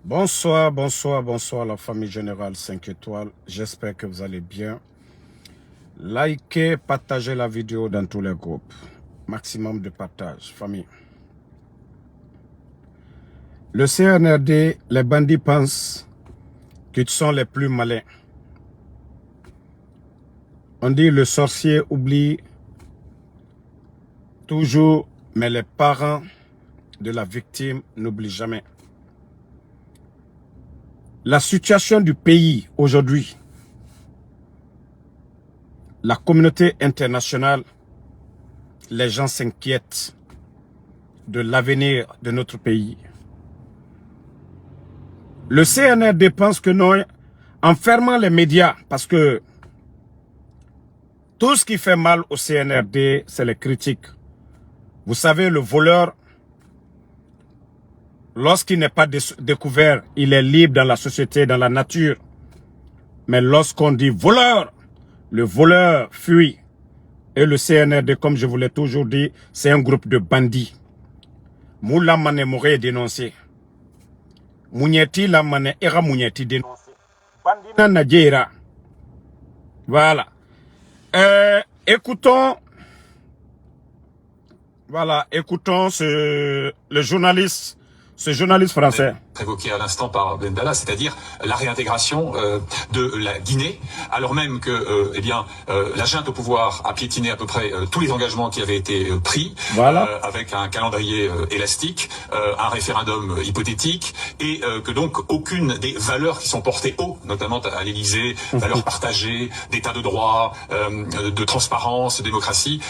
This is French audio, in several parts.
Bonsoir, bonsoir, bonsoir la famille générale 5 étoiles. J'espère que vous allez bien. Likez, partagez la vidéo dans tous les groupes. Maximum de partage, famille. Le CNRD, les bandits pensent qu'ils sont les plus malins. On dit le sorcier oublie toujours, mais les parents de la victime n'oublient jamais. La situation du pays aujourd'hui, la communauté internationale, les gens s'inquiètent de l'avenir de notre pays. Le CNRD pense que non, en fermant les médias, parce que tout ce qui fait mal au CNRD, c'est les critiques. Vous savez, le voleur, lorsqu'il n'est pas découvert, il est libre dans la société, dans la nature. Mais lorsqu'on dit voleur, le voleur fuit. Et le CNRD, comme je vous l'ai toujours dit, c'est un groupe de bandits. Moula Mane Mouré est dénoncé. Mounieti la Mane Era Mounieti dénoncé. Bandina Nadjera. Voilà. Écoutons le journaliste, ce journaliste français. Évoqué à l'instant par Bendalla, c'est-à-dire la réintégration de la Guinée, alors même que la junte au pouvoir a piétiné à peu près tous les engagements qui avaient été pris, Voilà. avec un calendrier élastique, un référendum hypothétique, et que donc aucune des valeurs qui sont portées haut, notamment à l'Élysée, valeurs partagées, d'état de droit, de transparence, de démocratie,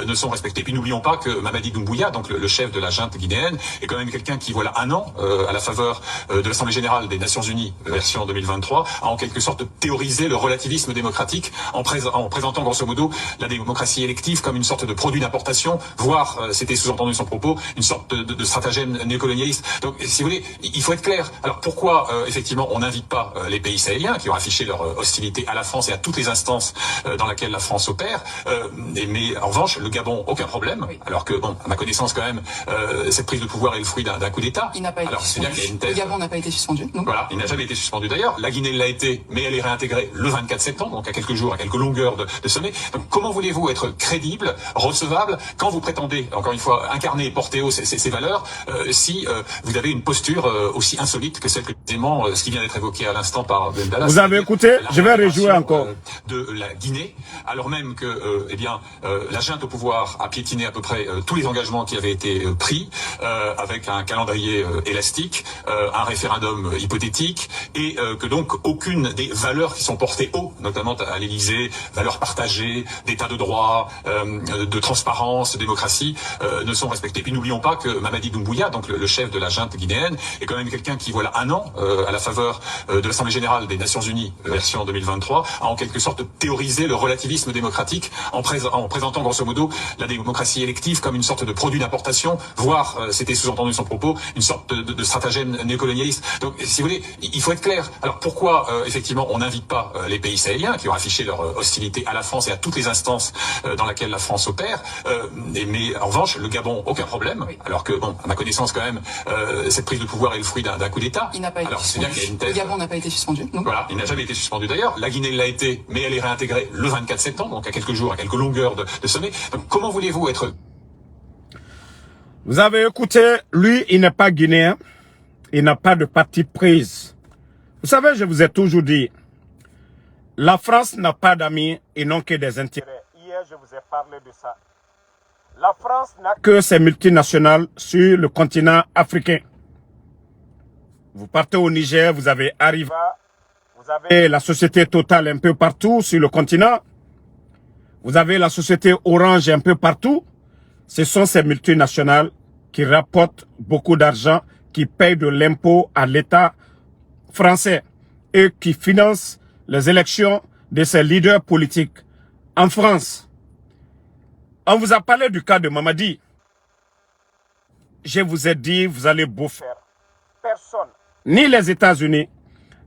ne sont respectées. Puis n'oublions pas que Mamadi Doumbouya, donc le chef de la junte guinéenne, est quand même quelqu'un qui, voilà un an, à la faveur de l'Assemblée Générale des Nations Unies, version 2023, a en quelque sorte théorisé le relativisme démocratique en présentant grosso modo la démocratie élective comme une sorte de produit d'importation, voire, c'était sous-entendu son propos, une sorte de stratagème néocolonialiste. Donc, si vous voulez, il faut être clair. Alors pourquoi, effectivement, on n'invite pas les pays sahéliens qui ont affiché leur hostilité à la France et à toutes les instances dans laquelle la France opère, mais en revanche, le Gabon, aucun problème, oui. Alors que, bon, à ma connaissance quand même, cette prise de pouvoir est le fruit d'un coup d'État. Il n'a pas été suspendu. Le Gabon n'a pas été suspendu. Non. Voilà, il n'a jamais été suspendu d'ailleurs. La Guinée l'a été, mais elle est réintégrée le 24 septembre, donc à quelques jours, à quelques longueurs de sommet. Donc comment voulez-vous être crédible, recevable, quand vous prétendez, encore une fois, incarner et porter haut ces valeurs, si vous avez une posture aussi insolite que celle que ce qui vient d'être évoqué à l'instant par Bendalla. Vous avez écouté, je vais rejouer encore. De la Guinée, alors même que la junte au pouvoir a piétiné à peu près tous les engagements qui avaient été pris, avec un calendrier élastique, un référendum hypothétique, et que donc aucune des valeurs qui sont portées haut, notamment à l'Élysée, valeurs partagées, d'état de droit, de transparence, de démocratie, ne sont respectées. Puis n'oublions pas que Mamadi Doumbouya, donc le chef de la junte guinéenne, est quand même quelqu'un qui, voilà un an, à la faveur de l'Assemblée Générale des Nations Unies, version 2023, a en quelque sorte théorisé le relativisme démocratique en présentant grosso modo la démocratie élective comme une sorte de produit d'importation, voire, c'était sous-entendu son propos, une sorte de stratagème néocolonialiste. Donc, si vous voulez, il faut être clair. Alors pourquoi, effectivement, on n'invite pas les pays sahéliens qui ont affiché leur hostilité à la France et à toutes les instances dans laquelle la France opère, mais en revanche, le Gabon, aucun problème, oui. Alors que, bon, à ma connaissance quand même, cette prise de pouvoir est le fruit d'un coup d'État. Il n'a pas été suspendu. Le Gabon n'a pas été suspendu. Non. Voilà, il n'a jamais été suspendu d'ailleurs. La Guinée l'a été, mais elle est réintégrée le 24 septembre, donc à quelques jours, à quelques longueurs de sommet. Donc comment voulez-vous être... Vous avez écouté, lui, il n'est pas guinéen. Il n'a pas de parti prise. Vous savez, je vous ai toujours dit, la France n'a pas d'amis et non que des intérêts. Hier, je vous ai parlé de ça. La France n'a que ses multinationales sur le continent africain. Vous partez au Niger, vous avez Arriva, vous avez la société Total un peu partout sur le continent. Vous avez la société Orange un peu partout. Ce sont ces multinationales qui rapportent beaucoup d'argent, qui payent de l'impôt à l'État français et qui financent les élections de ces leaders politiques en France. On vous a parlé du cas de Mamadi. Je vous ai dit, vous allez bouffer. Personne, ni les États-Unis,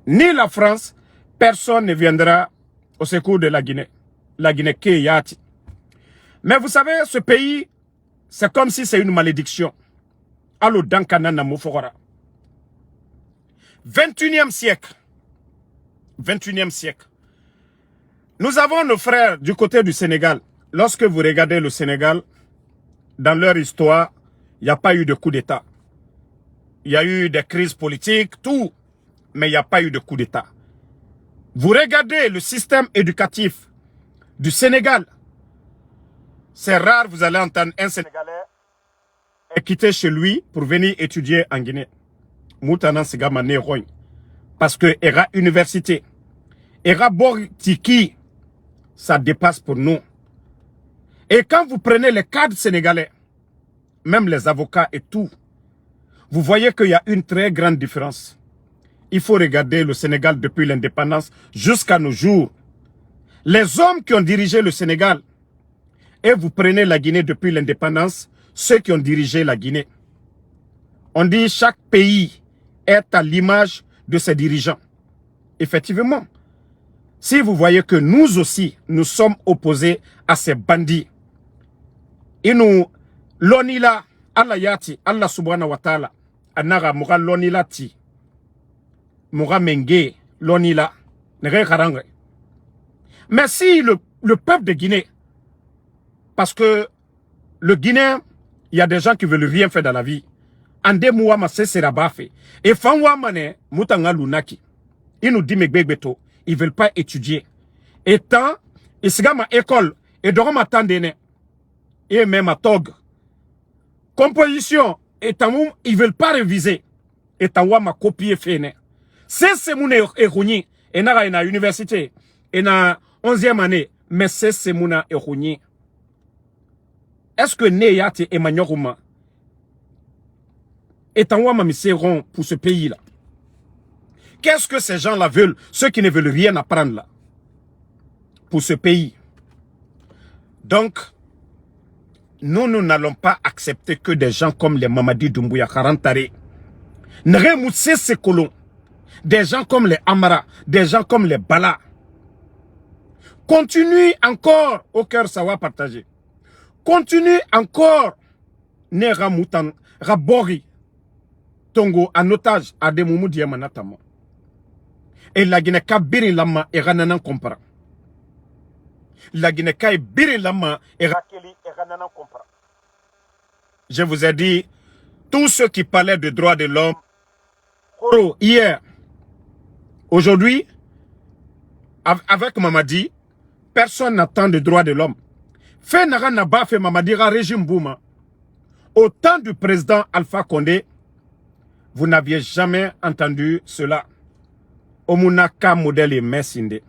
ni la France, personne ne viendra au secours de la Guinée. La Guinée qui est Yati. Mais vous savez, ce pays, c'est comme si c'est une malédiction. Allo Dankana Namufora. 21e siècle. 21e siècle. Nous avons nos frères du côté du Sénégal. Lorsque vous regardez le Sénégal, dans leur histoire, il n'y a pas eu de coup d'État. Il y a eu des crises politiques, tout, mais il n'y a pas eu de coup d'État. Vous regardez le système éducatif du Sénégal. C'est rare, vous allez entendre un Sénégalais quitter chez lui pour venir étudier en Guinée. Moutanan Sigama Neroy. Parce que era université, era Bortiki, ça dépasse pour nous. Et quand vous prenez les cadres sénégalais, même les avocats et tout, vous voyez qu'il y a une très grande différence. Il faut regarder le Sénégal depuis l'indépendance jusqu'à nos jours. Les hommes qui ont dirigé le Sénégal, et vous prenez la Guinée depuis l'indépendance, ceux qui ont dirigé la Guinée. On dit chaque pays est à l'image de ses dirigeants. Effectivement, si vous voyez que nous aussi, nous sommes opposés à ces bandits, et nous, l'onila, Allah yati, Allah subhanahu wa ta'ala, anaga mura l'onila ti, mura menge, l'onila, nere karangre. Mais si le peuple de Guinée, parce que le Guinéen, il y a des gens qui veulent rien faire dans la vie. Ande mouama se sera bafé. Et fanwa mane, moutanga lunaki. Ils nous disent megbebeto, ils veulent pas étudier. Et tant, ils se ma école, et doront ma tandene, et même à tog. Composition, et tant, ils veulent pas réviser. Et tant, ma copier fene. C'est mon errouni, et n'a une université, et na 11e année, mais c'est mon errouni. Est-ce que Neyate et Magnoruma est en Wamamiseron pour ce pays-là? Qu'est-ce que ces gens-là veulent, ceux qui ne veulent rien apprendre là, pour ce pays? Donc, nous n'allons pas accepter que des gens comme les Mamadi Doumbouya Karantare, Nremoussé ses colons, des gens comme les Amara, des gens comme les Bala, continuent encore au cœur savoir partager. Continue encore Nera Moutan, Rabori, Tongo en otage à des moumou diamanatama. Et la Guinée-Ka biri lama et rananan compara. La Guinée-Ka biri lama et rakeli et rananan compara. Je vous ai dit, tous ceux qui parlaient de droits de l'homme, hier, aujourd'hui, avec Mamadi, personne n'attend de droits de l'homme. Fait Nara Naba fait Mamadira régime Bouma. Au temps du président Alpha Condé, vous n'aviez jamais entendu cela. Omunaka modèle et Messinde.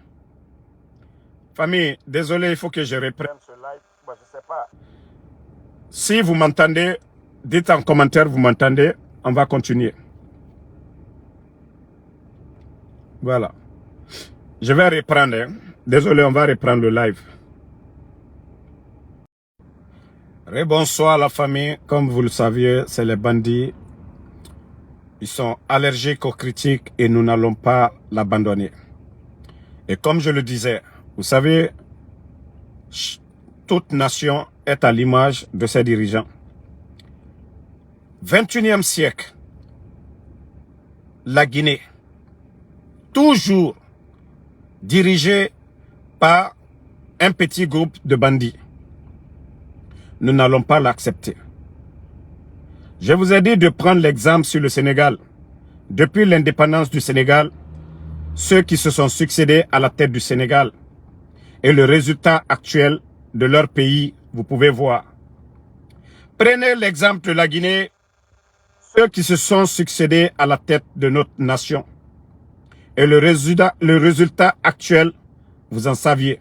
Famille, désolé, il faut que je reprenne ce live. Moi, je sais pas. Si vous m'entendez, dites en commentaire, vous m'entendez, on va continuer. Voilà. Je vais reprendre. Hein. Désolé, on va reprendre le live. Bonsoir la famille, comme vous le saviez, c'est les bandits. Ils sont allergiques aux critiques et nous n'allons pas l'abandonner. Et comme je le disais, vous savez, toute nation est à l'image de ses dirigeants. 21e siècle, la Guinée, toujours dirigée par un petit groupe de bandits. Nous n'allons pas l'accepter. Je vous ai dit de prendre l'exemple sur le Sénégal. Depuis l'indépendance du Sénégal, ceux qui se sont succédés à la tête du Sénégal et le résultat actuel de leur pays, vous pouvez voir. Prenez l'exemple de la Guinée, ceux qui se sont succédés à la tête de notre nation. Et le résultat actuel, vous en saviez.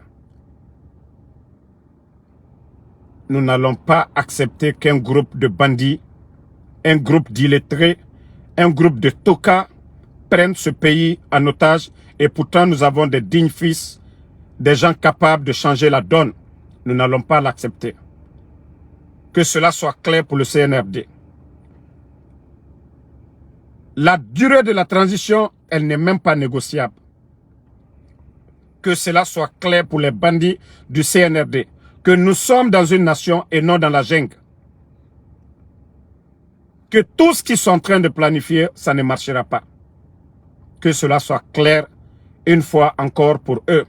Nous n'allons pas accepter qu'un groupe de bandits, un groupe d'illettrés, un groupe de tokas prennent ce pays en otage et pourtant nous avons des dignes fils, des gens capables de changer la donne. Nous n'allons pas l'accepter. Que cela soit clair pour le CNRD. La durée de la transition, elle n'est même pas négociable. Que cela soit clair pour les bandits du CNRD. Que nous sommes dans une nation et non dans la jungle. Que tout ce qu'ils sont en train de planifier, ça ne marchera pas. que cela soit clair une fois encore pour eux.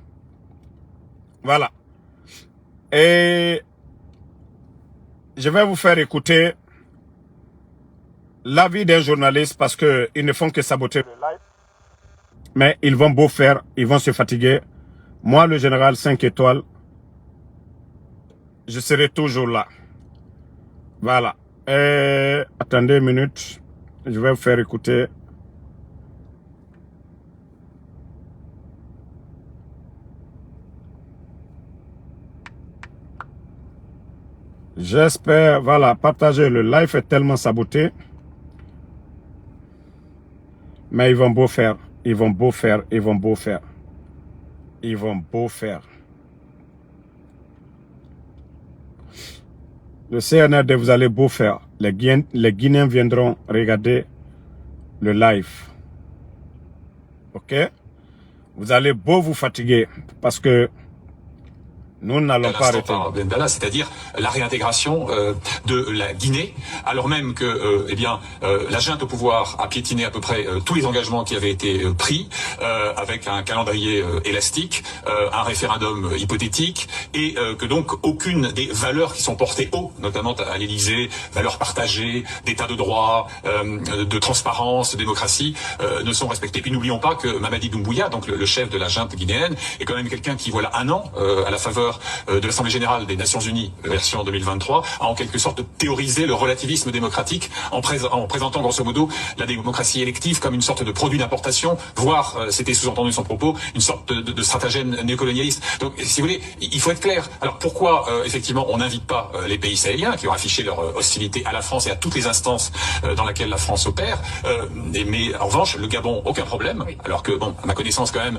Voilà. Et je vais vous faire écouter l'avis d'un journaliste parce qu'ils ne font que saboter le live. Mais ils vont beau faire, ils vont se fatiguer. Moi, le général 5 étoiles, je serai toujours là. Voilà. Attendez une minute. Je vais vous faire écouter. J'espère, voilà, partager le live est tellement saboté. Mais ils vont beau faire, ils vont beau faire, ils vont beau faire. Ils vont beau faire. Le CNRD, vous allez beau faire. Les Guinéens viendront regarder le live. Ok? Vous allez beau vous fatiguer parce que nous n'allons pas arrêter. C'est-à-dire la réintégration de la Guinée, alors même que la junte au pouvoir a piétiné à peu près tous les engagements qui avaient été pris, avec un calendrier élastique, un référendum hypothétique, et que donc aucune des valeurs qui sont portées haut, notamment à l'Élysée, valeurs partagées, d'état de droit, de transparence, de démocratie, ne sont respectées. Puis n'oublions pas que Mamadi Doumbouya, donc le chef de la junte guinéenne, est quand même quelqu'un qui, voilà un an, à la faveur de l'Assemblée générale des Nations Unies, version 2023, a en quelque sorte théorisé le relativisme démocratique en présentant grosso modo la démocratie élective comme une sorte de produit d'importation, voire, c'était sous-entendu son propos, une sorte de stratagème néocolonialiste. Donc, si vous voulez, il faut être clair. Alors pourquoi, effectivement, on n'invite pas les pays sahéliens qui ont affiché leur hostilité à la France et à toutes les instances dans lesquelles la France opère, mais en revanche, le Gabon, aucun problème, alors que, bon, à ma connaissance quand même,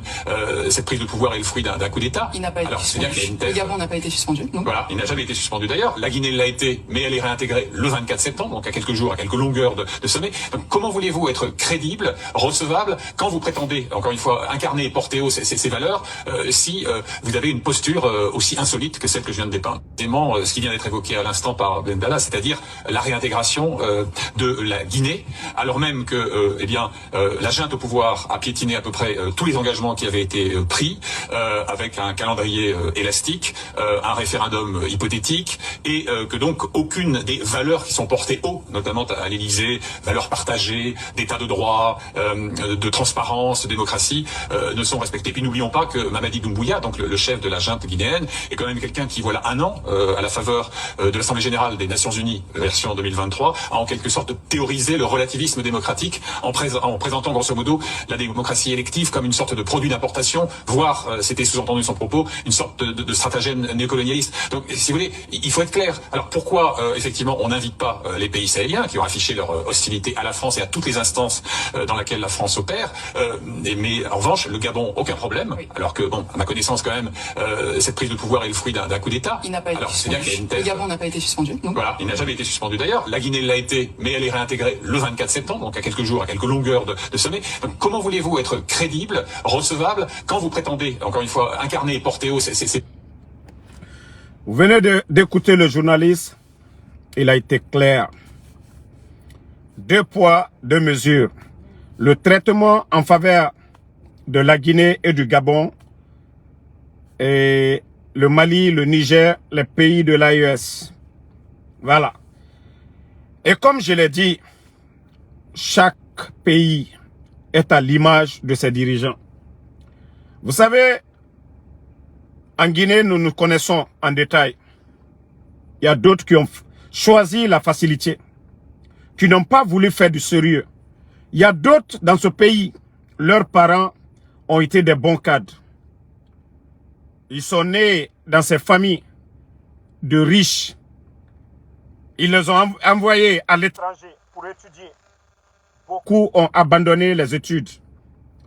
cette prise de pouvoir est le fruit d'un coup d'État. Il n'a pas été suspendu. Le Gabon n'a pas été suspendu. Non. Voilà, il n'a jamais été suspendu d'ailleurs. La Guinée l'a été, mais elle est réintégrée le 24 septembre, donc à quelques jours, à quelques longueurs de sommet. Donc comment voulez-vous être crédible, recevable, quand vous prétendez, encore une fois, incarner et porter haut ces valeurs, si vous avez une posture aussi insolite que celle que je viens de dépeindre. Ce qui vient d'être évoqué à l'instant par Bendala, c'est-à-dire la réintégration de la Guinée, alors même que la junte au pouvoir a piétiné à peu près tous les engagements qui avaient été pris, avec un calendrier élastique, un référendum hypothétique, et que donc aucune des valeurs qui sont portées haut, notamment à l'Élysée, valeurs partagées, d'état de droit, de transparence, de démocratie, ne sont respectées. Puis n'oublions pas que Mamadi Doumbouya, donc le chef de la junte guinéenne, est quand même quelqu'un qui, voilà un an, à la faveur de l'Assemblée générale des Nations Unies, version 2023, a en quelque sorte théorisé le relativisme démocratique en présentant grosso modo la démocratie élective comme une sorte de produit d'importation, voire, c'était sous-entendu son propos, une sorte de stratagème néocolonialiste. Donc, si vous voulez, il faut être clair. Alors pourquoi, effectivement, on n'invite pas les pays sahéliens qui ont affiché leur hostilité à la France et à toutes les instances dans lesquelles la France opère, mais en revanche, le Gabon, aucun problème, alors que, bon, à ma connaissance quand même, cette prise de pouvoir est le fruit d'un coup d'État. Il n'a pas été suspendu. Le Gabon n'a pas été suspendu. Non. Voilà, il n'a jamais été suspendu d'ailleurs. La Guinée l'a été, mais elle est réintégrée le 24 septembre, donc à quelques jours, à quelques longueurs de sommet. Donc comment voulez-vous être crédible, recevable, quand vous prétendez, encore une fois, incarner et porter haut ces... Vous venez d'écouter le journaliste. Il a été clair. 2 poids, 2 mesures. Le traitement en faveur de la Guinée et du Gabon et le Mali, le Niger, les pays de l'AES. Voilà. Et comme je l'ai dit, chaque pays est à l'image de ses dirigeants. Vous savez, en Guinée, nous nous connaissons en détail. Il y a d'autres qui ont choisi la facilité, qui n'ont pas voulu faire du sérieux. Il y a d'autres dans ce pays, leurs parents ont été des bons cadres. Ils sont nés dans ces familles de riches. Ils les ont envoyés à l'étranger pour étudier. Beaucoup ont abandonné les études.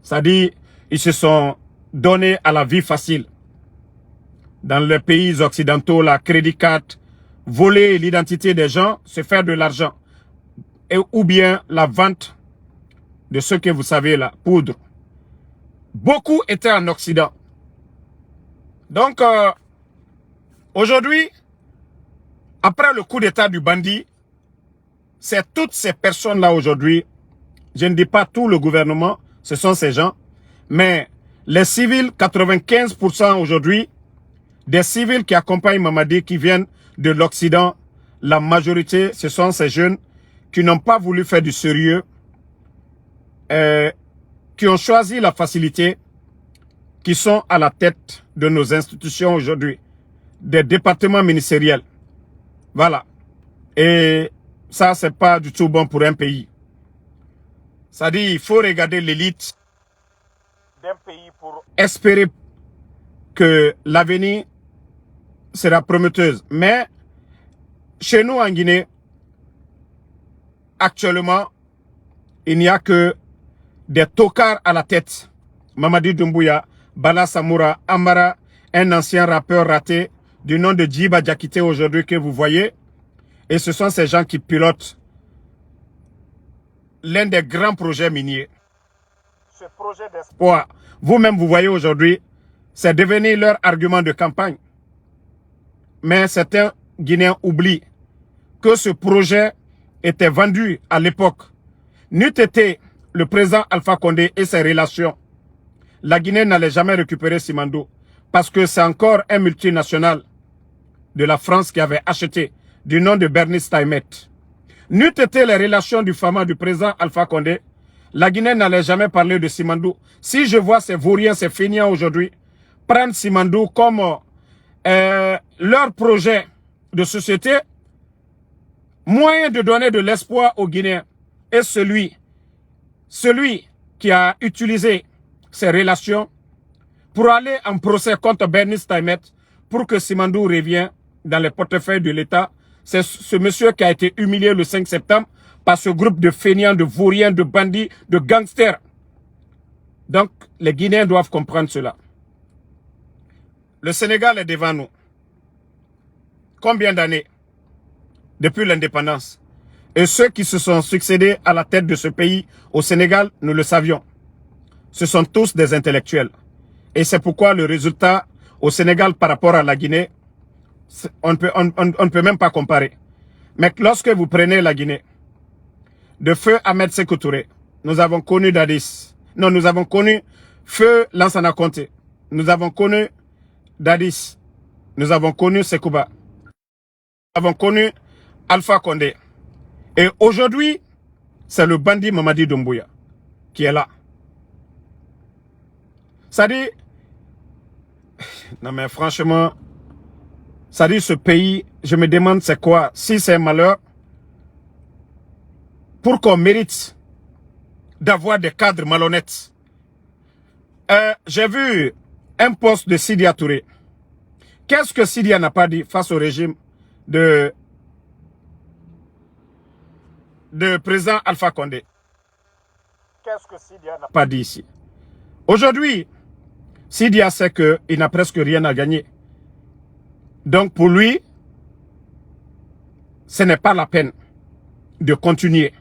C'est-à-dire, ils se sont donnés à la vie facile. Dans les pays occidentaux, la crédit card, voler l'identité des gens, se faire de l'argent. Ou bien la vente de ce que vous savez là, poudre. Beaucoup étaient en Occident. Donc, aujourd'hui, après le coup d'état du bandit, c'est toutes ces personnes-là aujourd'hui, je ne dis pas tout le gouvernement, ce sont ces gens. Mais les civils, 95% aujourd'hui, des civils qui accompagnent Mamadi, qui viennent de l'Occident, la majorité, ce sont ces jeunes qui n'ont pas voulu faire du sérieux, qui ont choisi la facilité, qui sont à la tête de nos institutions aujourd'hui, des départements ministériels. Voilà. Et ça, c'est pas du tout bon pour un pays. Ça dit, il faut regarder l'élite d'un pays pour espérer que l'avenir sera prometteuse. Mais chez nous en Guinée, actuellement, il n'y a que des tocards à la tête. Mamadi Doumbouya, Bala Samoura, Amara, un ancien rappeur raté du nom de Djiba Diakité aujourd'hui que vous voyez. Et ce sont ces gens qui pilotent l'un des grands projets miniers. Ce projet d'espoir, vous-même vous voyez aujourd'hui, c'est devenu leur argument de campagne. Mais certains Guinéens oublient que ce projet était vendu à l'époque. N'eût été le président Alpha Condé et ses relations, la Guinée n'allait jamais récupérer Simandou parce que c'est encore un multinational de la France qui avait acheté du nom de Bernice Taimet. N'eût été les relations du Fama du président Alpha Condé, la Guinée n'allait jamais parler de Simandou. Si je vois ces vauriens, ces feignants aujourd'hui prendre Simandou comme leur projet de société, moyen de donner de l'espoir aux Guinéens est celui qui a utilisé ses relations pour aller en procès contre Bernice Taimet pour que Simandou revienne dans les portefeuilles de l'État. C'est ce monsieur qui a été humilié le 5 septembre par ce groupe de feignants, de vauriens, de bandits, de gangsters. Donc, les Guinéens doivent comprendre cela. Le Sénégal est devant nous. Combien d'années depuis l'indépendance? Et ceux qui se sont succédés à la tête de ce pays au Sénégal, nous le savions. Ce sont tous des intellectuels. Et c'est pourquoi le résultat au Sénégal par rapport à la Guinée, on ne peut même pas comparer. Mais lorsque vous prenez la Guinée, de feu Ahmed Sékou Touré, nous avons connu Dadis. Non, nous avons connu feu Lansana Conté. Nous avons connu Dadis. Nous avons connu Sekouba. Nous avons connu Alpha Condé. Et aujourd'hui, c'est le bandit Mamadi Doumbouya qui est là. Ça dit, non mais franchement, ça dit ce pays, je me demande c'est quoi, si c'est un malheur, pour qu'on mérite d'avoir des cadres malhonnêtes. J'ai vu un post de Sidia Touré. Qu'est-ce que Sidia n'a pas dit face au régime de président Alpha Condé? Qu'est-ce que Sidia n'a pas dit ici? Aujourd'hui, Sidia sait qu'il n'a presque rien à gagner. Donc pour lui, ce n'est pas la peine de continuer.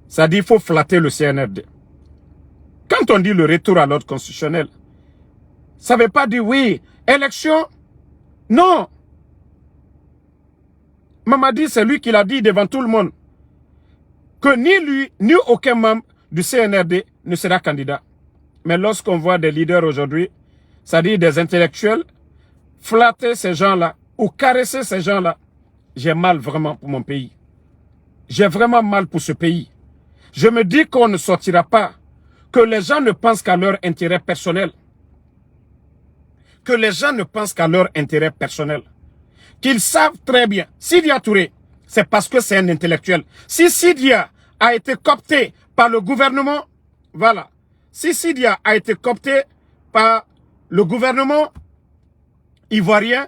Ça dit qu'il faut flatter le CNRD. Quand on dit le retour à l'ordre constitutionnel, ça ne veut pas dire oui, élection. Non. Mamadi, c'est lui qui l'a dit devant tout le monde. Que ni lui, ni aucun membre du CNRD ne sera candidat. Mais lorsqu'on voit des leaders aujourd'hui, ça dit des intellectuels, flatter ces gens-là ou caresser ces gens-là, j'ai mal vraiment pour mon pays. J'ai vraiment mal pour ce pays. Je me dis qu'on ne sortira pas, que les gens ne pensent qu'à leur intérêt personnel. Que les gens ne pensent qu'à leur intérêt personnel. Qu'ils savent très bien, Sidia Touré, c'est parce que c'est un intellectuel. Si Sidia a été coopté par le gouvernement, voilà. Si Sidia a été coopté par le gouvernement ivoirien,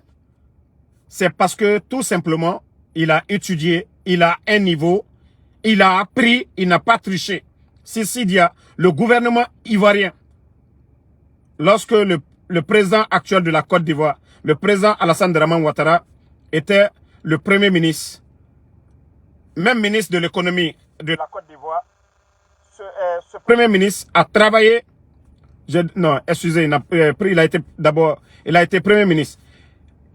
c'est parce que tout simplement, il a étudié, il a un niveau, il a appris, il n'a pas triché. Si Sidia, le gouvernement ivoirien, lorsque le président actuel de la Côte d'Ivoire, le président Alassane Dramane Ouattara, était le premier ministre, même ministre de l'économie de la Côte d'Ivoire, ce premier ministre a travaillé, non, excusez, il a été premier ministre.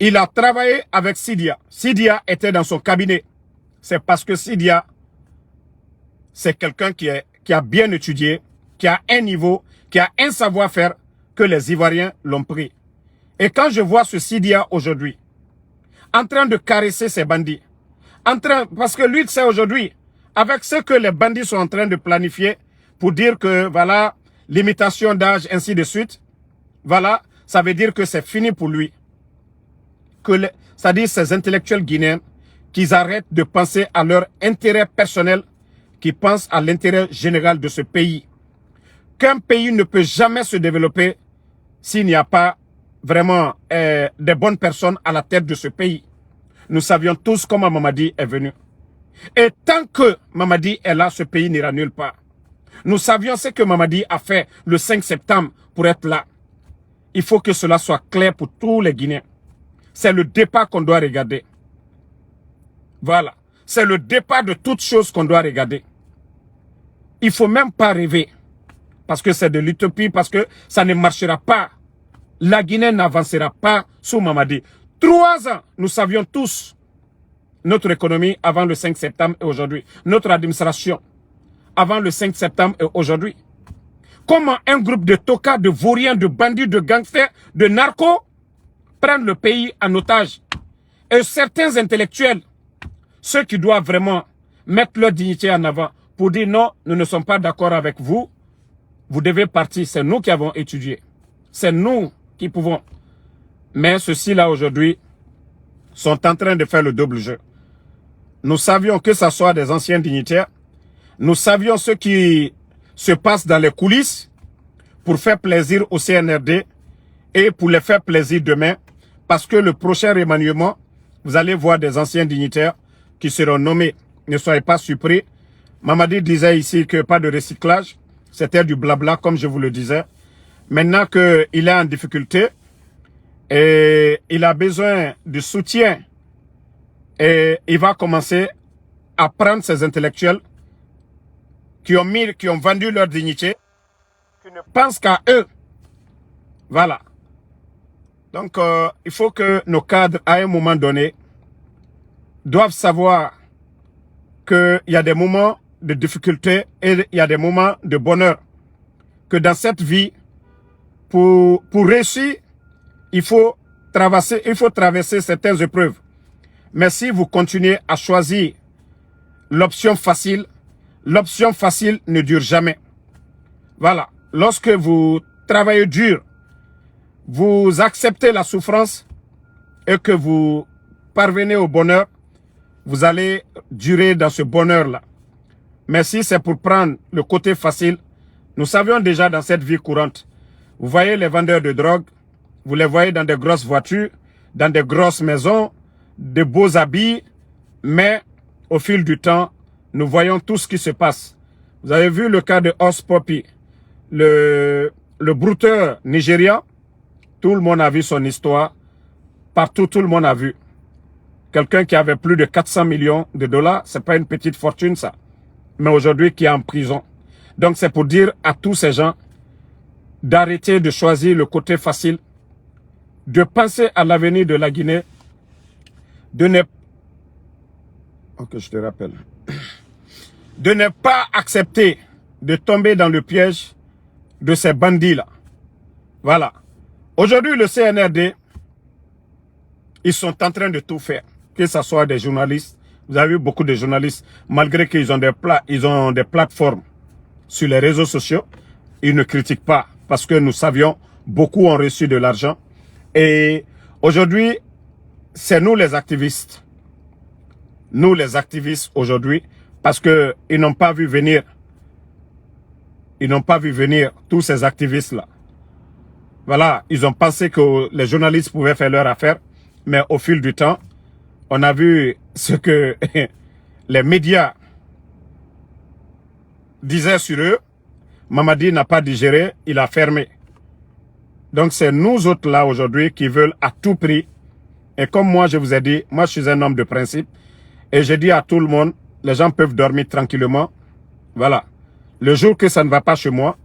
Il a travaillé avec Sidia. Sidia était dans son cabinet. C'est parce que Sidia, c'est quelqu'un qui a bien étudié, qui a un niveau, qui a un savoir-faire que les Ivoiriens l'ont pris. Et quand je vois ce Sidia aujourd'hui, en train de caresser ces bandits, parce que lui, c'est aujourd'hui, avec ce que les bandits sont en train de planifier pour dire que, voilà, limitation d'âge, ainsi de suite, voilà, ça veut dire que c'est fini pour lui. C'est-à-dire ces intellectuels guinéens, qu'ils arrêtent de penser à leur intérêt personnel, qu'ils pensent à l'intérêt général de ce pays. Qu'un pays ne peut jamais se développer s'il n'y a pas vraiment des bonnes personnes à la tête de ce pays. Nous savions tous comment Mamadi est venu. Et tant que Mamadi est là, ce pays n'ira nulle part. Nous savions ce que Mamadi a fait le 5 septembre pour être là. Il faut que cela soit clair pour tous les Guinéens. C'est le départ qu'on doit regarder. Voilà. C'est le départ de toutes choses qu'on doit regarder. Il ne faut même pas rêver. Parce que c'est de l'utopie, parce que ça ne marchera pas. La Guinée n'avancera pas sous Mamadi. 3 ans, nous savions tous notre économie avant le 5 septembre et aujourd'hui. Notre administration avant le 5 septembre et aujourd'hui. Comment un groupe de tocards, de vauriens, de bandits, de gangsters, de narcos prennent le pays en otage. Et certains intellectuels, ceux qui doivent vraiment mettre leur dignité en avant pour dire non, nous ne sommes pas d'accord avec vous, vous devez partir. C'est nous qui avons étudié. C'est nous qui pouvons. Mais ceux-ci-là aujourd'hui sont en train de faire le double jeu. Nous savions que ce soit des anciens dignitaires. Nous savions ce qui se passe dans les coulisses pour faire plaisir au CNRD et pour les faire plaisir demain. Parce que le prochain remaniement, vous allez voir des anciens dignitaires qui seront nommés. Ne soyez pas surpris. Mamadi disait ici que pas de recyclage. C'était du blabla, comme je vous le disais. Maintenant qu'il est en difficulté et il a besoin de soutien, et il va commencer à prendre ces intellectuels qui ont vendu leur dignité, qui ne pensent qu'à eux. Voilà. Donc, il faut que nos cadres, à un moment donné, doivent savoir qu'il y a des moments de difficulté et il y a des moments de bonheur. Que dans cette vie, pour réussir, il faut traverser certaines épreuves. Mais si vous continuez à choisir l'option facile ne dure jamais. Voilà. Lorsque vous travaillez dur, vous acceptez la souffrance et que vous parvenez au bonheur, vous allez durer dans ce bonheur-là. Mais si c'est pour prendre le côté facile, nous savions déjà dans cette vie courante. Vous voyez les vendeurs de drogue, vous les voyez dans des grosses voitures, dans des grosses maisons, de beaux habits, mais au fil du temps, nous voyons tout ce qui se passe. Vous avez vu le cas de Os Poppy, le brouteur nigérian. Tout le monde a vu son histoire. Partout, tout le monde a vu. Quelqu'un qui avait plus de 400 millions de dollars, c'est pas une petite fortune ça. Mais aujourd'hui qui est en prison. Donc c'est pour dire à tous ces gens d'arrêter de choisir le côté facile, de penser à l'avenir de la Guinée, de ne pas accepter de tomber dans le piège de ces bandits-là. Voilà. Aujourd'hui, le CNRD, ils sont en train de tout faire. Que ce soit des journalistes. Vous avez vu beaucoup de journalistes, malgré qu'ils ont des plateformes sur les réseaux sociaux, ils ne critiquent pas. Parce que nous savions, beaucoup ont reçu de l'argent. Et aujourd'hui, c'est nous les activistes. Nous les activistes aujourd'hui, parce que ils n'ont pas vu venir. Ils n'ont pas vu venir tous ces activistes-là. Voilà, ils ont pensé que les journalistes pouvaient faire leur affaire. Mais au fil du temps, on a vu ce que les médias disaient sur eux. Mamadi n'a pas digéré, il a fermé. Donc c'est nous autres là aujourd'hui qui veulent à tout prix. Et comme moi je vous ai dit, moi je suis un homme de principe. Et je dis à tout le monde, les gens peuvent dormir tranquillement. Voilà. Le jour que ça ne va pas chez moi,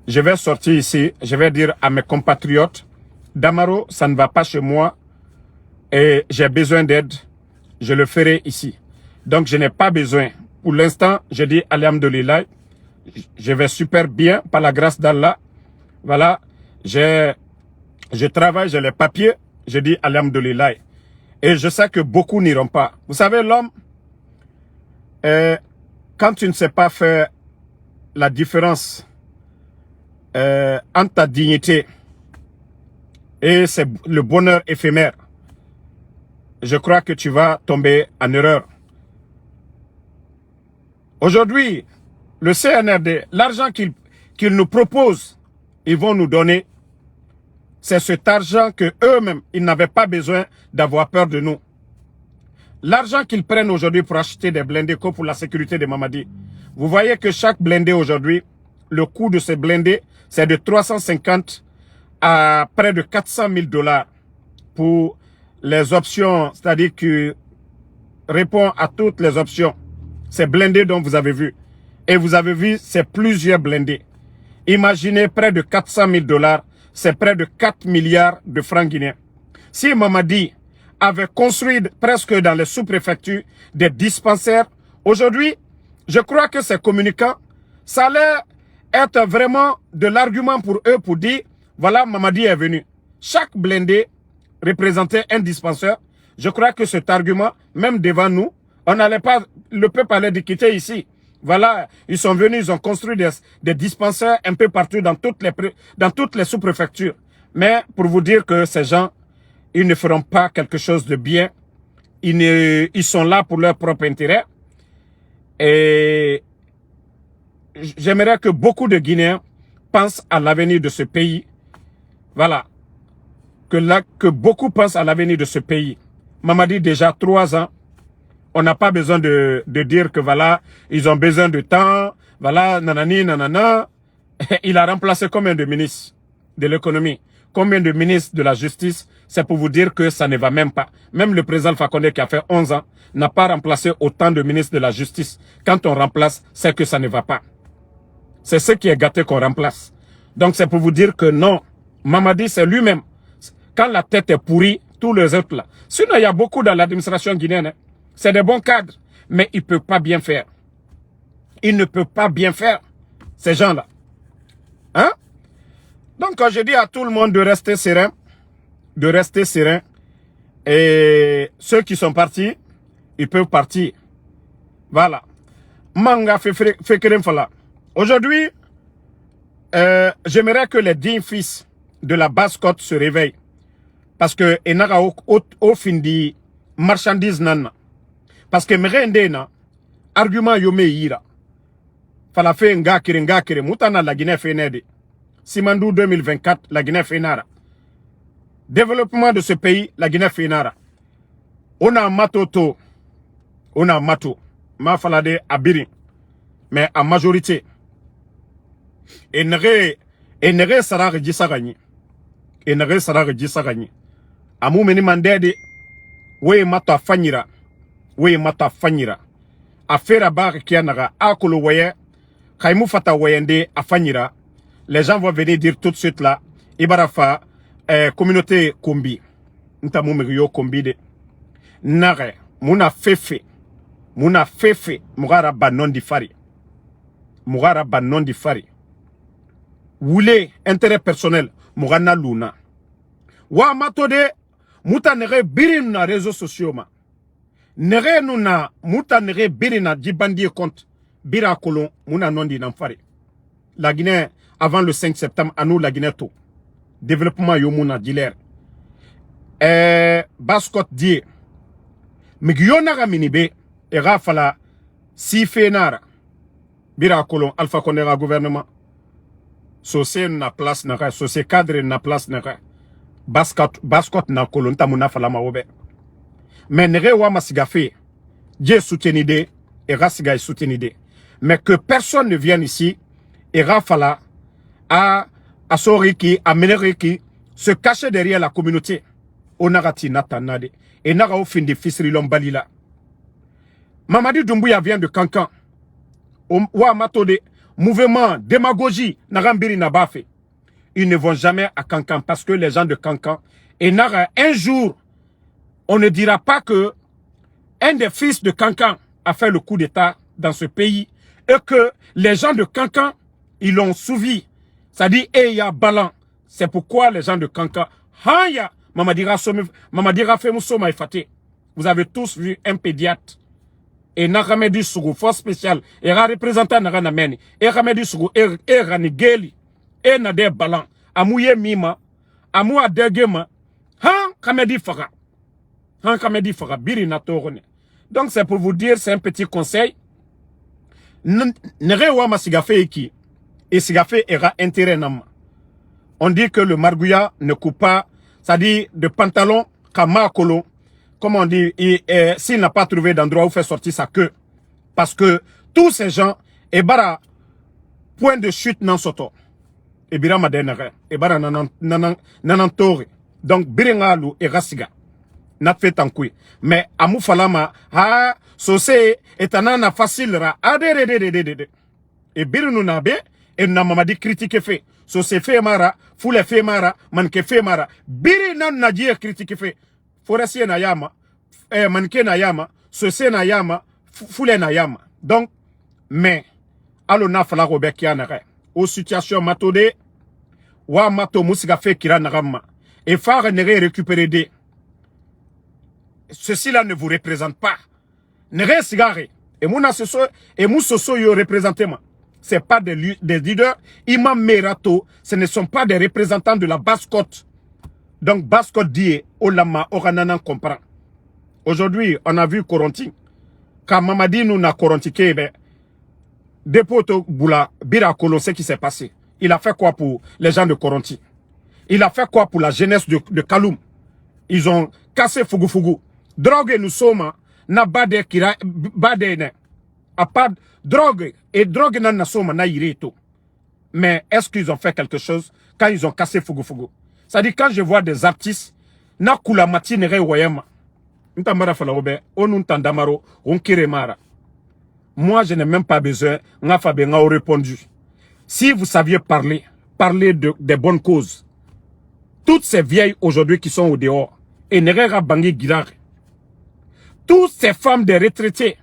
je vais sortir ici, je vais dire à mes compatriotes, Damaro, ça ne va pas chez moi et j'ai besoin d'aide, je le ferai ici. Donc je n'ai pas besoin. Pour l'instant, je dis Alhamdulillah, je vais super bien, par la grâce d'Allah. Voilà, je travaille, j'ai les papiers, je dis alhamdoulilah. Et je sais que beaucoup n'iront pas. Vous savez, l'homme, quand tu ne sais pas faire la différence entre ta dignité et c'est le bonheur éphémère, je crois que tu vas tomber en erreur. Aujourd'hui, le CNRD, l'argent qu'ils nous proposent, ils vont nous donner, c'est cet argent que eux-mêmes, ils n'avaient pas besoin d'avoir peur de nous. L'argent qu'ils prennent aujourd'hui pour acheter des blindés comme pour la sécurité de Mamadi, vous voyez que chaque blindé aujourd'hui, le coût de ces blindés, c'est de 350 à près de 400 000 $ pour les options, c'est-à-dire que répond à toutes les options. Ces blindés dont vous avez vu. Et vous avez vu, c'est plusieurs blindés. Imaginez près de 400 000 $, c'est près de 4 milliards de francs guinéens. Si Mamadi avait construit presque dans les sous-préfectures des dispensaires, aujourd'hui, je crois que ces communicants, ça allait être vraiment de l'argument pour eux pour dire, voilà, Mamadi est venu. Chaque blindé représentait un dispensaire. Je crois que cet argument, même devant nous, on n'allait pas, le peuple allait de quitter ici. Voilà, ils sont venus, ils ont construit des dispensaires un peu partout dans toutes les sous-préfectures. Mais pour vous dire que ces gens, ils ne feront pas quelque chose de bien. Ils sont là pour leur propre intérêt. Et j'aimerais que beaucoup de Guinéens pensent à l'avenir de ce pays. Voilà. Que beaucoup pensent à l'avenir de ce pays. Mamadi, déjà 3 ans, on n'a pas besoin de dire que voilà, ils ont besoin de temps, voilà, nanani, nanana. Il a remplacé combien de ministres de l'économie, combien de ministres de la justice, c'est pour vous dire que ça ne va même pas. Même le président Fakonde qui a fait 11 ans n'a pas remplacé autant de ministres de la justice. Quand on remplace, c'est que ça ne va pas. C'est ce qui est gâté qu'on remplace. Donc c'est pour vous dire que non, Mamadi c'est lui-même. Quand la tête est pourrie, tous les autres là. Sinon il y a beaucoup dans l'administration guinéenne. Hein. C'est des bons cadres, mais ils ne peuvent pas bien faire. Ils ne peuvent pas bien faire, ces gens-là. Hein? Donc, quand je dis à tout le monde de rester serein, et ceux qui sont partis, ils peuvent partir. Voilà. Manga Fekerem Fala. Aujourd'hui, j'aimerais que les dignes fils de la Basse-Côte se réveillent. Parce que, enara au fin di marchandise nana. Parce que merendena argument yome yira. Fala fe ngakire mutana la Guinée fenede. Simandou 2024 la Guinée fenara. Développement de ce pays la Guinée fenara. On a matoto. On a mato. Ma falade abiri. Mais en majorité. Et nere sara regisagani. Et nere sara regisagani. Amu meni mandede. We mato afanyira. Oui, mata fanyira. Affaire bar qui a akolo waye. Kaimou fata wayende afanyira. Les gens vont venir dire tout de suite là. Ibarafa, communauté Kombi. Nta mumiriyo Kombi de. Nare, muna fefe. Mugara banon di fari. Woulé, intérêt personnel. Mugana luna. Wa matode, muta nere birin na réseaux sociaux ma. Nere nuna muta nere birina djibandi compte bira kolon muna nondi namfare. La Guinée avant le 5 septembre à nous la Guinée tout. Développement yomuna diler. Baskot die. Migyona raminibe et rafala si fenara bira kolon alpha konera gouvernement. Socié na place na socié cadre na place na baskot na kolon tamuna fala maobe. Mais nere wa masigafe, Dieu soutenide et rasiga soutenide. Mais que personne ne vienne ici et rafala à soriki, à meneriki, se cacher derrière la communauté. Onarati natanade. Et nara au fin de fisri lombalila. Mamadi Doumbouya vient de Kankan. Wa matode, mouvement, démagogie, narambiri nabafe. Ils ne vont jamais à Kankan parce que les gens de Kankan, et nara un jour, on ne dira pas que un des fils de Kankan a fait le coup d'État dans ce pays et que les gens de Kankan, ils l'ont suivi. Ça dit, il y a Balan. C'est pourquoi les gens de Kankan, Haya, Mamadira Femusoma Efate. Vous avez tous vu un pédiatre. Et Nakamedi Sougou, force spéciale, et représentant Naranameni, et Ramedi Sougou, et Ranigeli, et Nader Balan, Amouye Mima, Amou Adegema, Han Kamedi Fara. Han Kamedi Fara, Biri Natorone. Donc c'est pour vous dire, c'est un petit conseil. Nere Wama Sigafe Eki, et Sigafe era intérêt nama. On dit que le margouya ne coupe pas, ça dit de pantalon, kama kolo. Comme on dit, s'il n'a pas trouvé d'endroit où faire sortir sa queue. Parce que tous ces gens, et bara, point de chute nan soto. Et bira madenere, et bara nanantore. Donc, biringalu et rasiga. N'a fait en couille. Mais, amou falama, ha, sosé, et anana facile ra, adé. Et birinu nabe, et namamadi critique fait. Sosé fait mara, foule fait mara, manke fait mara. Biri nan nadie critique fait. Forestier na yama, manke na yama, sosé na yama, foule na yama. Donc, mais, alo na fala robek ya nare. Au situation matode, wa mato musiga fe kira narama. Et phare nere récupérer des. Ceci-là ne vous représente pas. Nere sigare. Et mouna soso, et mou soso yo représentement. C'est pas des leaders. Imam Merato, ce ne sont pas des représentants de la basse-côte. Donc, basse-côte dit, Olama, Orananan comprend. Aujourd'hui, on a vu Coronti. Quand Mamadi nous n'a Coronti, Depoto Boula, Bira Kolo, ce qui s'est passé. Il a fait quoi pour les gens de Coronti? Il a fait quoi pour la jeunesse de Kaloum? Ils ont cassé Fugu. Drogue nous sommes, na bade kira, bade ne. À part drogue, et drogue na sommes, na ireto. Mais est-ce qu'ils ont fait quelque chose quand ils ont cassé Fugu? C'est-à-dire, quand je vois des artistes, na kula matinere wayama. Ntamara falaobe, onuntandamaro, onkiremara. Moi, je n'ai même pas besoin, nga fabe nga au répondu. Si vous saviez parler des bonnes causes, toutes ces vieilles aujourd'hui qui sont au dehors, et Nerera Bangui Girard, toutes ces femmes des retraités,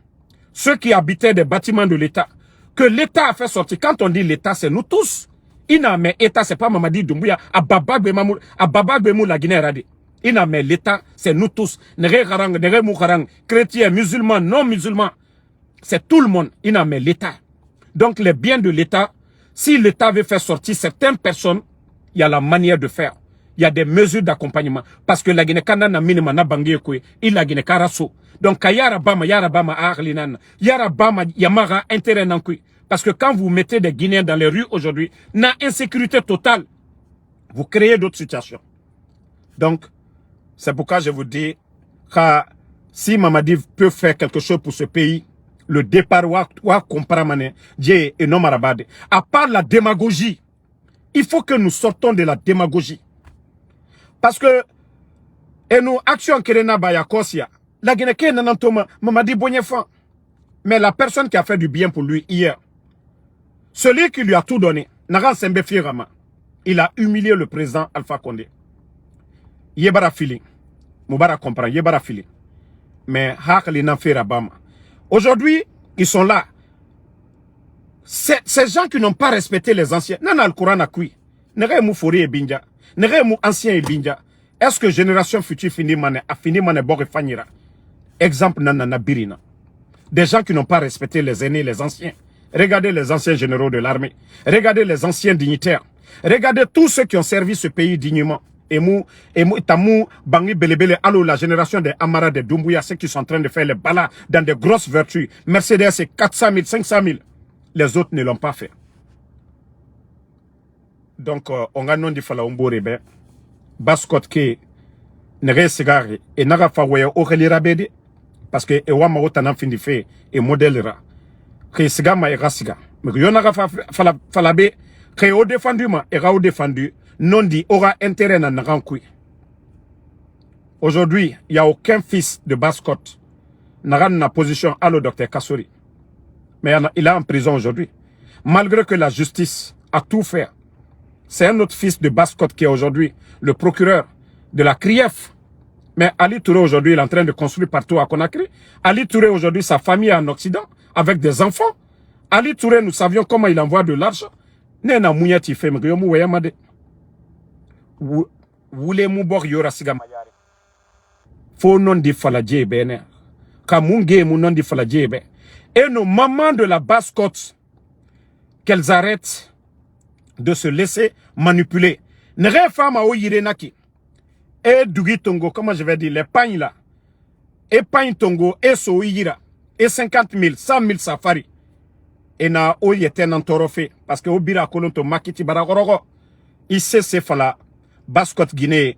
ceux qui habitaient des bâtiments de l'État, que l'État a fait sortir. Quand on dit l'État, c'est nous tous. Ina mais État, c'est pas Mamadi Doumbouya, à Babagbe la Guinée Radé. Ina mais l'État, c'est nous tous. Nere Harang, Nere Moukarang, chrétiens, musulmans, non musulmans. C'est tout le monde. Ina mais l'État. Donc les biens de l'État, si l'État veut faire sortir certaines personnes, il y a la manière de faire. Il y a des mesures d'accompagnement. Parce que la Guinée Kana na minima na bangi kwe, il la Guinée Karaso. Donc Yarabama Arlinan, Yarabama Yamara intérêt nankui. Parce que quand vous mettez des Guinéens dans les rues aujourd'hui, na insécurité totale, vous créez d'autres situations. Donc, c'est pourquoi je vous dis que si Mamadi peut faire quelque chose pour ce pays, le départ wa comprendre Dieu et non marabade. À part la démagogie, il faut que nous sortons de la démagogie. Parce que et nous action kerena bayakosia, la Guinée nanantoma Mamadi Bonyefan. Mais la personne qui a fait du bien pour lui hier, celui qui lui a tout donné, Naran Sembe Firama, il a humilié le président Alpha Condé. Yebara fili, Moubara comprend, Yebara fili. Mais Hakali Nanfera Bama. Aujourd'hui, ils sont là. Ces gens qui n'ont pas respecté les anciens. Nana al-Quran a kui. Nere mou fori e binja. Nere mou ancien e binja. Est-ce que génération future a fini mane bore fanira? Exemple nana birina. Des gens qui n'ont pas respecté les aînés, les anciens. Regardez les anciens généraux de l'armée. Regardez les anciens dignitaires. Regardez tous ceux qui ont servi ce pays dignement. Tamou, Bangi Belebele, allo, la génération des Amara, des Doumbouya, ceux qui sont en train de faire les balas dans de grosses vertus. Mercedes, c'est 400 000, 500 000. Les autres ne l'ont pas fait. Donc, on a non dit fala umbo rebe. Baskot ke, nere sigari, et naga fawoye oreli rabede. Parce que, ewa maota nan fin di fe, et modèle ra. Que siga ma era siga. Mais yon naga falabe, que au défendu ma, era au défendu. Non dit aura intérêt à Narankoui. Aujourd'hui, il n'y a aucun fils de Basse-Côte n'a na position à le docteur Kassori. Mais il est en prison aujourd'hui. Malgré que la justice a tout fait. C'est un autre fils de Basse-Côte qui est aujourd'hui le procureur de la CRIEF. Mais Ali Touré aujourd'hui, il est en train de construire partout à Conakry. Ali Touré aujourd'hui, sa famille est en Occident avec des enfants. Ali Touré, nous savions comment il envoie de l'argent. Nena Mouniati fait, mais yomu wayamade. Wule mubor yora siga mayari. Fo non di faladje bene. Kamunge mu non di faladje be. Et nos mamans de la basse-côte, qu'elles arrêtent de se laisser manipuler. Nere fama o yirenaki. Et Dugi Tongo, comment je vais dire, les pagnes là. Et pagne Tongo, et so yira. Et 50 000, 100 000 safari. Et na o yete nan torofe. Parce que o bira kolonto makiti baragorogo. Ici c'est fala. Basse-Côte Guinée.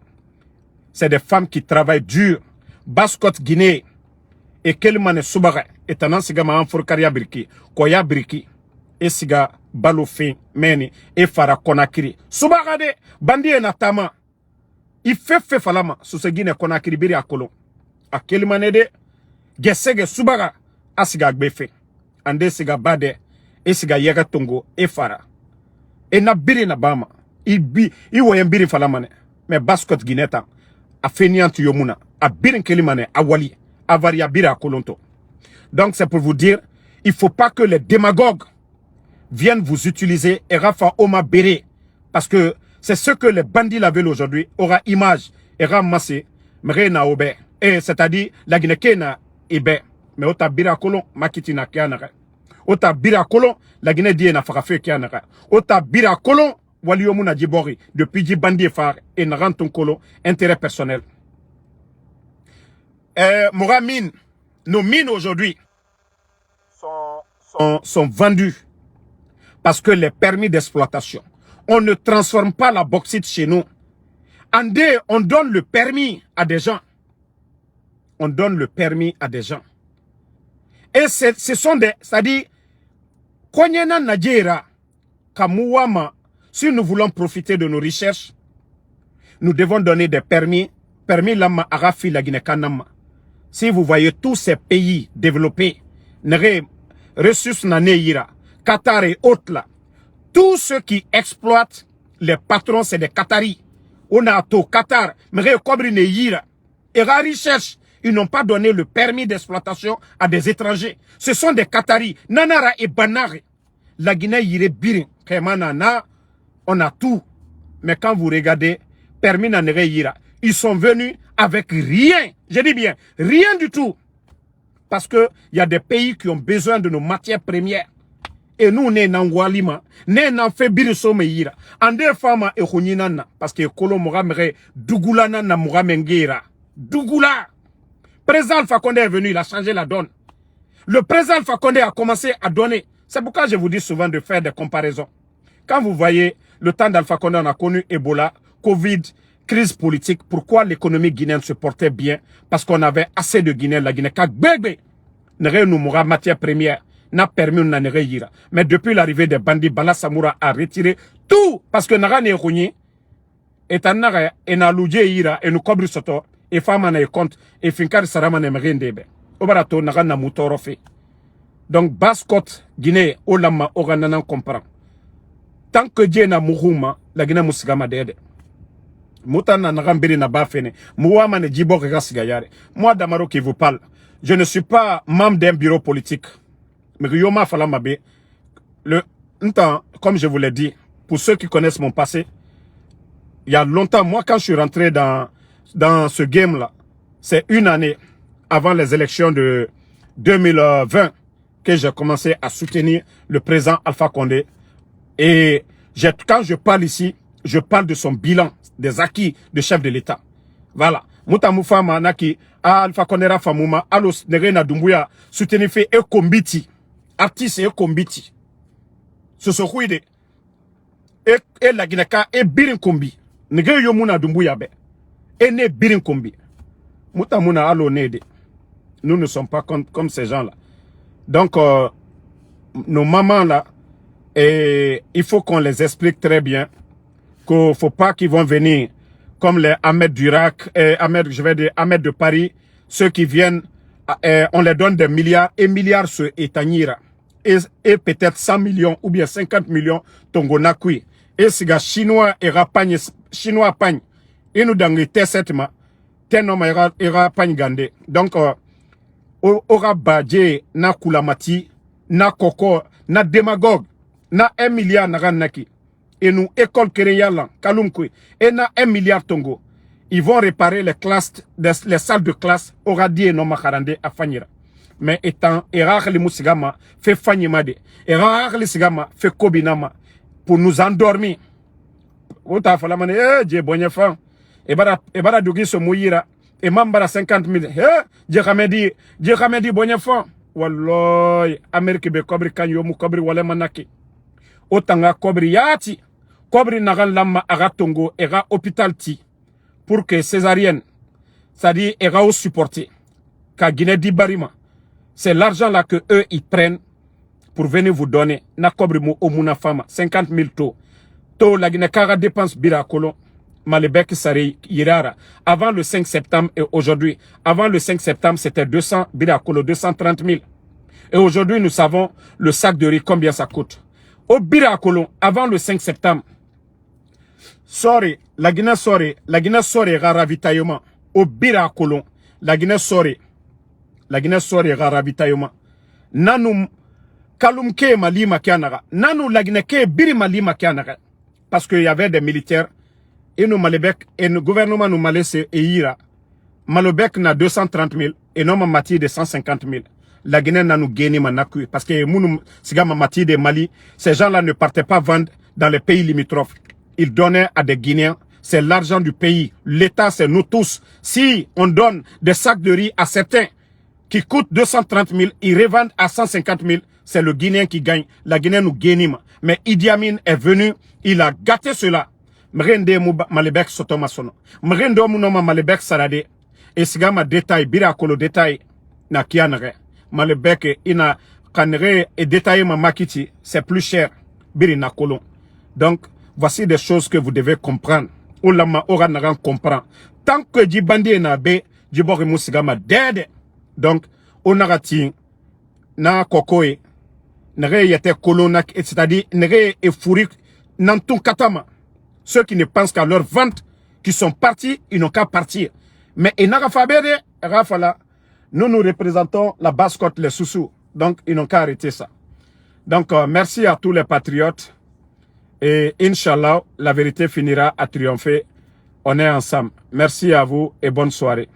C'est des femmes qui travaillent dur. Basse-Côte Guinée. Et quel mane subare. Et tanan siga ma anforkaria biriki. Koya biriki. Et siga balofin meni. Et fara konakiri. Subagade. Bandi e natama. Il fait falama. Sous ce Guinée konakiri biri akolo. A quel mane de. Gesege subaga. Asiga gbefe. Ande siga bade. Et siga yega tongo. Et fara. Et na biri na bama. Il voyait biri falamane. Mais Basse-Côte Guinée a feignant yomuna. A birin kelimane. A wali. A varia biri a kolonto. Donc c'est pour vous dire, il ne faut pas que les démagogues viennent vous utiliser et Rafa Oma Béré. Parce que c'est ce que les bandits la veulent aujourd'hui. Aura image et ramassé. Mais na obe. Et c'est-à-dire, la Guinée na ebe. Mais ota bira kolon, makiti na kianare. Ota bira kolon, la Guinée die na farafe kianare. Ota bira kolon, wali yomuna djibori. Depuis dji bandit phare et na renton kolon, intérêt personnel. Mora mine. Nos mines aujourd'hui sont vendues parce que les permis d'exploitation. On ne transforme pas la bauxite chez nous. On donne le permis à des gens. On donne le permis à des gens. Et ce sont des... C'est-à-dire, Konyena Nadjera, Kamouama, si nous voulons profiter de nos recherches, nous devons donner des permis. Permis Lama Arafi la Guinée-Kanama. Si vous voyez tous ces pays développés, ressources nanéira, Qatar et autres là, tous ceux qui exploitent les patrons, c'est des Qataris. On a au Qatar, mais et la recherche, ils n'ont pas donné le permis d'exploitation à des étrangers. Ce sont des Qataris. Nanara et Banare. La Guinée yire birin. On a tout. Mais quand vous regardez, permis nanere yira, ils sont venus avec rien. Je dis bien, rien du tout. Parce que il y a des pays qui ont besoin de nos matières premières. Et nous, on est dans Walima. Nous fait biriso meira. Ande fama e khonyinana. Parce que kolo moramere Dougoulana na moramengera. Dougoula. Président Alpha Condé est venu, il a changé la donne. Le président Alpha Condé a commencé à donner. C'est pourquoi je vous dis souvent de faire des comparaisons. Quand vous voyez, le temps d'Alpha Condé, on a connu Ebola, Covid, crise politique. Pourquoi l'économie guinéenne se portait bien? Parce qu'on avait assez de Guinéens. La Guinée, nous mourra matière première, n'a permis de n'en yira. Mais depuis l'arrivée des bandits, Bala Samoura a retiré tout. Parce que Nara n'est rogné. Et Tanara, et Nalouje ira, et nous cobri soto, et femme en compte, et Finkar Saraman Emerindebe. Obarato, Nara na moutorofe. Donc, Basse-Côte, Guinée, Olama, Orananan comprend. Tant que Dieu n'a mourouma, la Guinée Moussigama dede. Moutana Narambiri n'a pas fait. Mouama ne Djibo Regasigayare. Moi, Damaro qui vous parle, je ne suis pas membre d'un bureau politique. Mais Yoma Falamabe, comme je vous l'ai dit, pour ceux qui connaissent mon passé, il y a longtemps, moi, quand je suis rentré dans ce game-là, c'est une année avant les élections de 2020 que j'ai commencé à soutenir le président Alpha Condé. Et quand je parle ici, je parle de son bilan, des acquis de chef de l'État. Voilà. Moutamoufa Manaki, Alpha Condé Rafamouma, Alos Nerena Dumbuya, soutenir fait et Kombiti. Artiste et Kombiti. Ce sont quoi et la Guineka et Birin Kombi. Nege Yomuna Dumbuya be. Et ne Birin Kombi. Moutamuna Alo Nede. Nous ne sommes pas comme ces gens-là. Donc, nos mamans là, et il faut qu'on les explique très bien qu'il ne faut pas qu'ils vont venir comme les Ahmed d'Irak, Ahmed de Paris, ceux qui viennent, on les donne des milliards et milliards sur Etanyira. Et peut-être 100 millions ou bien 50 millions Tongonakui. Et si les Chinois et Rapagne, Chinois pagne, et nous dans les T7 Tenom et Rapagne Gandé. Donc, Ora Badje, na Koulamati, na Koko, na démagogue, na 1 milliard naganaki. Et nous, école Kéréyalan, Kalumkoui, et na 1 milliard tongo. Ils vont réparer les classes, les salles de classe, Oradi et Nomakarande à Fanyira. Mais étant, Erachli Moussigama, fait Fanyimade, Erachli Sigama, fait Kobinama, pour nous endormir. Ota Falamane, Dje Bonyefan, Ebara Dougi se mouillira, et Mambara 50 000, Dje Kamedi Bonyefan, Walloy, Amérique be Kobri Kanyomu, Kobri Walemanaki. Otanga Kobri Yati, Kobri Nagan Lama Aratongo, Era Hôpital Ti. Pour que césarienne, c'est-à-dire, ira au supporter. Ka Guinée di Barima. C'est l'argent là que eux, ils prennent pour venir vous donner. Na kobrimo au mouna fama. 50 000 taux. Taux, la Guinée Kara dépense bira kolon. Malebek Sari Yirara. Avant le 5 septembre et aujourd'hui. Avant le 5 septembre, c'était 200 bira kolon, 230 000. Et aujourd'hui, nous savons le sac de riz, combien ça coûte. Au bira kolon, avant le 5 septembre, sorry, la Guinée sorry ravitaillement. Au bira kolon, la Guinée sorry ravitaillement. Nanu kalumke malima kianara. Nanu la Guinée ke biri malima kianara. Parce qu'il y avait des militaires et nous malebek et le gouvernement nous malaise et ira. Malobek n'a 230 000 et non mati de 150 000. La Guinée n'a nous gagné manakui parce que mounou sigama mati de Mali, ces gens-là ne partaient pas vendre dans les pays limitrophes. Ils donnaient à des Guinéens, c'est l'argent du pays. L'État, c'est nous tous. Si on donne des sacs de riz à certains qui coûtent 230 000, ils revendent à 150 000, c'est le Guinéen qui gagne. La Guinée nous gagne. Mais Idi Amin est venu, il a gâté cela. Mrende Malebek Sotomasono. Mrende Mounoma Malebek Sarade. Et sigama détail, birakolo détail, na kianere. Malebek ina kanere et détailler ma makiti, c'est plus cher. Biri na kolon. Donc, voici des choses que vous devez comprendre. Olama ora naran comprend. Tant que Djibandi na be, Djibori Moussigama dead. Donc, onarati na kokoe, nere yete kolonak, c'est-à-dire nere e fourik nanton katama. Ceux qui ne pensent qu'à leur vente, qui sont partis, ils n'ont qu'à partir. Mais Enara Fabere, Rafala, nous représentons la basse-côte, les Soussous. Donc, ils n'ont qu'à arrêter ça. Donc, merci à tous les patriotes. Et Inch'Allah, la vérité finira à triompher. On est ensemble. Merci à vous et bonne soirée.